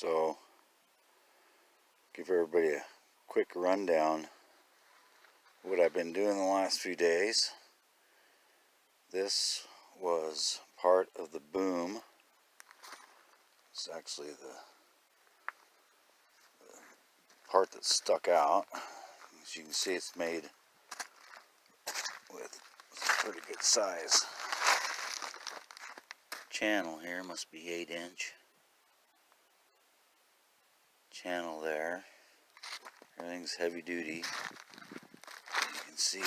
So, give everybody a quick rundown of what I've been doing the last few days. This was part of the boom. It's actually the part that stuck out. As you can see, it's made with a pretty good size channel here. Must be 8-inch channel there. Everything's heavy duty. You can see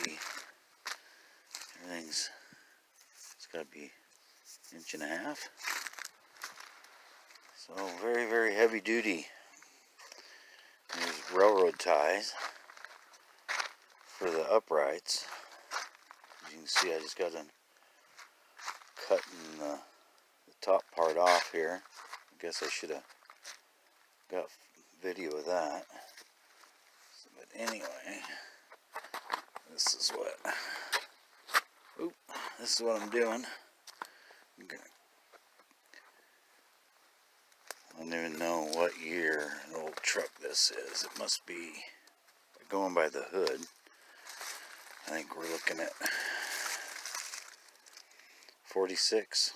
everything's, it's got to be 1.5 inches. So very, very heavy duty. There's railroad ties for the uprights. As you can see, I just got done cutting the top part off here. I guess I should have got video of that. But anyway, this is what I'm doing. I don't even know what year an old truck this is. It must be, going by the hood, I think we're looking at 46,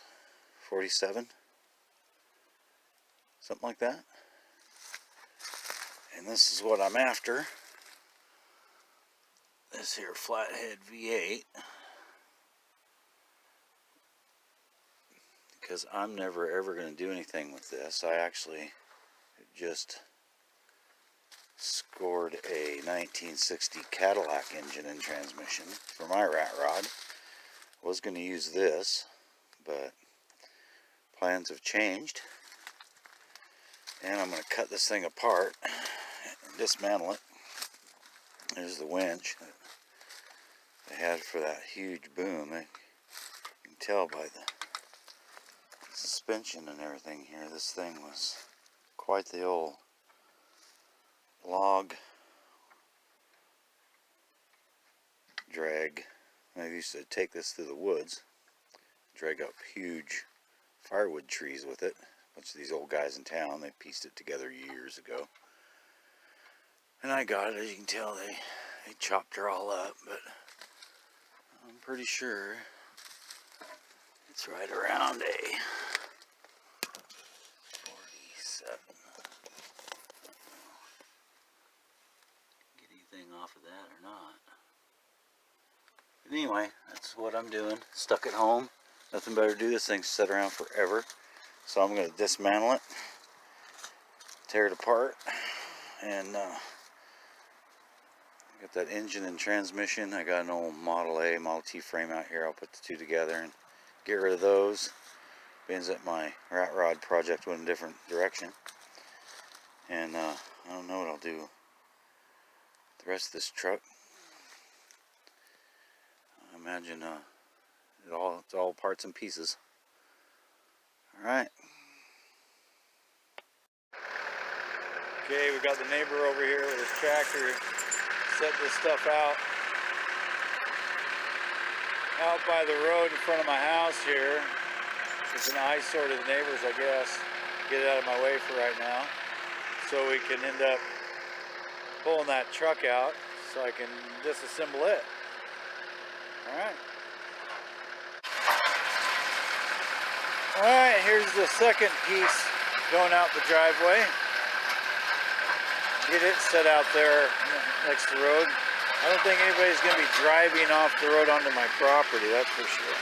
47, something like that. And this is what I'm after. This here flathead V8. Because I'm never ever going to do anything with this. I actually just scored a 1960 Cadillac engine and transmission for my rat rod. Was going to use this, but plans have changed. And I'm going to cut this thing apart and dismantle it. There's the winch that they had for that huge boom. You can tell by the suspension and everything here, this thing was quite the old log drag. I used to take this through the woods, drag up huge firewood trees with it. A bunch of these old guys in town, they pieced it together years ago. And I got it. As you can tell, they chopped her all up, but I'm pretty sure it's right around a 47. Get anything off of that or not. But anyway, that's what I'm doing. Stuck at home. Nothing better to do. This thing's set around forever. So I'm going to dismantle it, tear it apart, and got that engine and transmission. I got an old Model A, Model T frame out here. I'll put the two together and get rid of those. Means that my rat rod project went in a different direction. And I don't know what I'll do with the rest of this truck. I imagine it's all parts and pieces. Alright. Okay, we got the neighbor over here with his tractor setting this stuff out by the road in front of my house here. It's an eyesore to the neighbors, I guess. Get it out of my way for right now, so we can end up pulling that truck out so I can disassemble it. Alright. Alright, here's the second piece going out the driveway. Get it set out there next to the road. I don't think anybody's going to be driving off the road onto my property, that's for sure.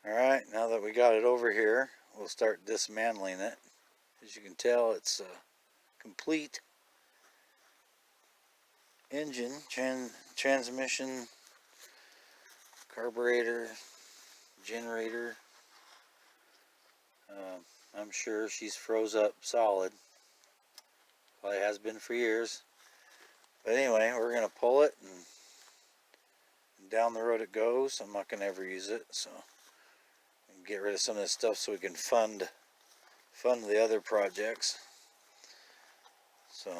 Alright, now that we got it over here, we'll start dismantling it. As you can tell, it's a complete engine, transmission, carburetor, generator. I'm sure she's froze up solid. Probably has been for years. But anyway, we're going to pull it and down the road it goes. I'm not going to ever use it, so get rid of some of this stuff so we can fund the other projects. So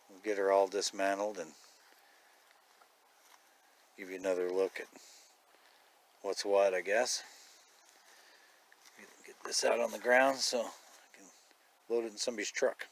we'll get her all dismantled and give you another look at what's what, I guess. Get this out on the ground so I can load it in somebody's truck.